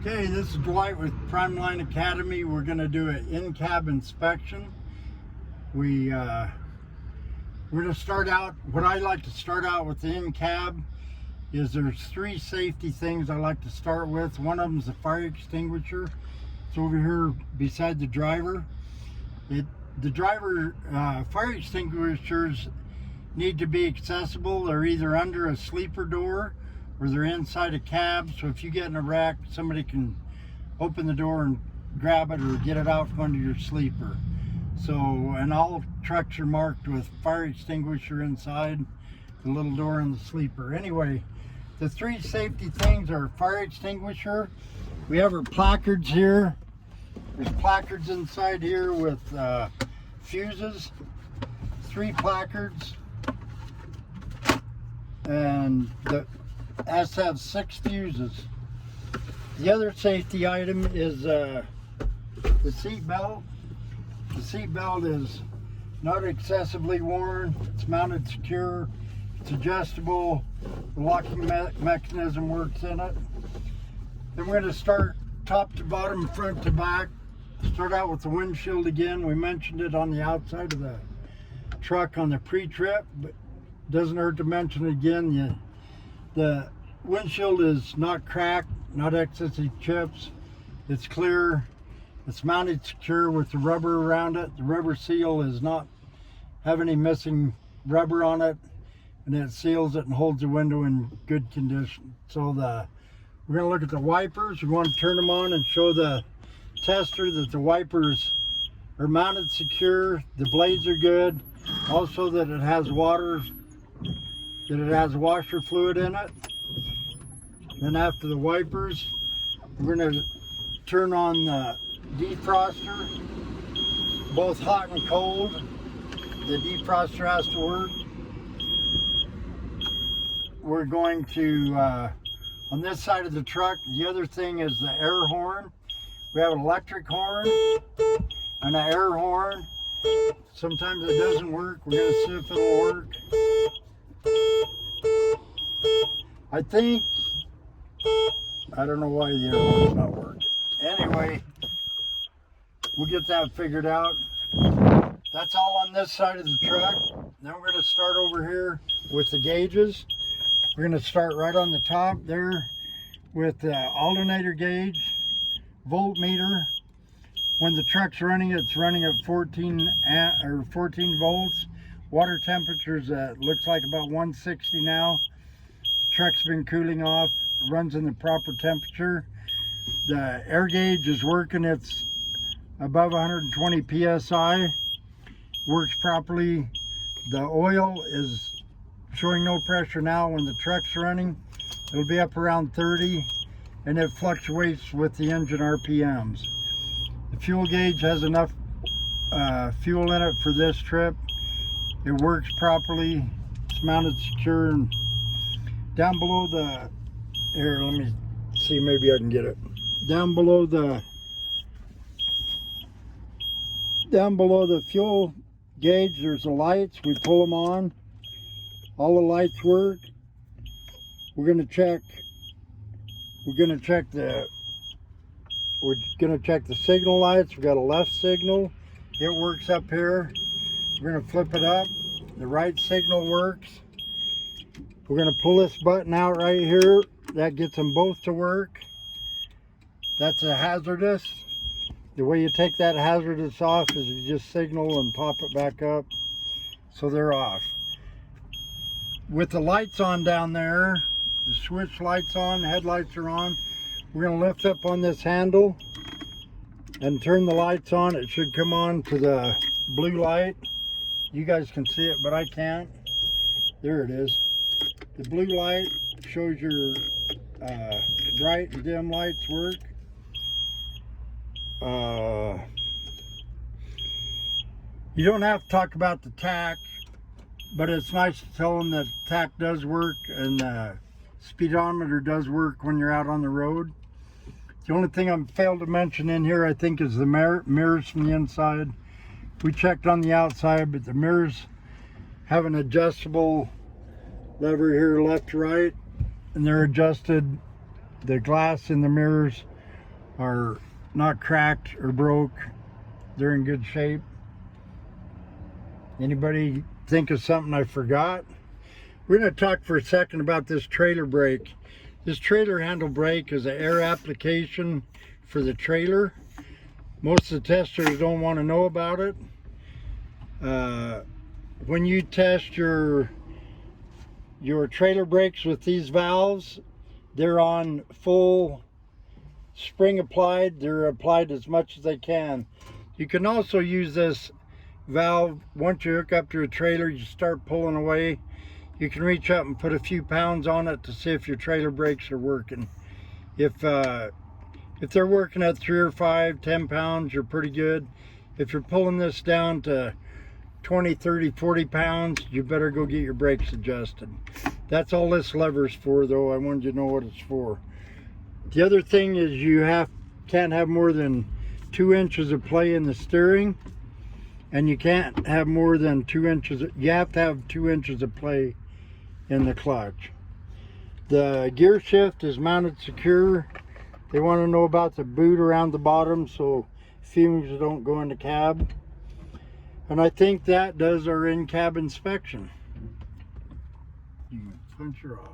Okay, this is Dwight with Prime Line Academy. We're going to do an in-cab inspection. We're going to start out, what I like to start out with the in-cab is there's three safety things I like to start with. One of them is the fire extinguisher. It's over here beside the driver. Fire extinguishers need to be accessible. They're either under a sleeper door or they're inside a cab, so if you get in a wreck, somebody can open the door and grab it or get it out from under your sleeper. So, and all trucks are marked with fire extinguisher inside the little door in the sleeper. Anyway, the three safety things are fire extinguisher. We have our placards here. There's placards inside here with fuses, 3 placards, and has to have 6 fuses. The other safety item is the seat belt. The seat belt is not excessively worn. It's mounted secure. It's adjustable. The locking mechanism works in it. Then we're going to start top to bottom, front to back. Start out with the windshield again. We mentioned it on the outside of the truck on the pre-trip, but it doesn't hurt to mention it again. The windshield is not cracked, not excessive chips. It's clear. It's mounted secure with the rubber around it. The rubber seal is not have any missing rubber on it, and it seals it and holds the window in good condition. So we're going to look at the wipers. We want to turn them on and show the tester that the wipers are mounted secure, the blades are good, also that it has water, that it has washer fluid in it. Then after the wipers, we're going to turn on the defroster, both hot and cold. The defroster has to work. We're going to, on this side of the truck, the other thing is the air horn. We have an electric horn and an air horn. Sometimes it doesn't work. We're going to see if it'll work. I don't know why the air horn's not working. Anyway, we'll get that figured out. That's all on this side of the truck. Then we're going to start over here with the gauges. We're going to start right on the top there with the alternator gauge, voltmeter. When the truck's running, it's running at 14 volts. Water temperatures looks like about 160 now. The truck's been cooling off, runs in the proper temperature. The air gauge is working, it's above 120 psi, works properly. The oil is showing no pressure now. When the truck's running, it'll be up around 30, and it fluctuates with the engine RPMs. The fuel gauge has enough fuel in it for this trip. It works properly. It's mounted secure. And down below here, let me see, maybe I can get it. Down below the fuel gauge, there's the lights. We pull them on. All the lights work. We're gonna check the signal lights. We got a left signal. It works up here. We're gonna flip it up. The right signal works. We're gonna pull this button out right here. That gets them both to work. That's a hazardous. The way you take that hazardous off is you just signal and pop it back up. So they're off. With the lights on down there, the switch lights on, headlights are on. We're going to lift up on this handle and turn the lights on. It should come on to the blue light. You guys can see it, but I can't. There it is. The blue light shows your bright and dim lights work. You don't have to talk about the tach, but it's nice to tell them that tach does work and the speedometer does work when you're out on the road. The only thing I failed to mention in here, I think, is the mirrors from the inside. We checked on the outside, but the mirrors have an adjustable lever here, left to right, and they're adjusted. The glass in the mirrors are not cracked or broke. They're in good shape. Anybody think of something I forgot? We're going to talk for a second about this trailer brake. This trailer handle brake is an air application for the trailer. Most of the testers don't want to know about it. When you test your trailer brakes with these valves, they're on full spring applied. They're applied as much as they can. You can also use this valve once you hook up to a trailer, you start pulling away. You can reach up and put a few pounds on it to see if your trailer brakes are working. If they're working at 3 or 5, 10 pounds, you're pretty good. If you're pulling this down to 20, 30, 40 pounds, you better go get your brakes adjusted. That's all this lever's for, though. I wanted you to know what it's for. The other thing is you can't have more than 2 inches of play in the steering, and you can't have more than 2 inches. You have to have 2 inches of play in the clutch. The gear shift is mounted secure. They want to know about the boot around the bottom so fumes don't go in the cab. And I think that does our in-cab inspection. You can punch her off.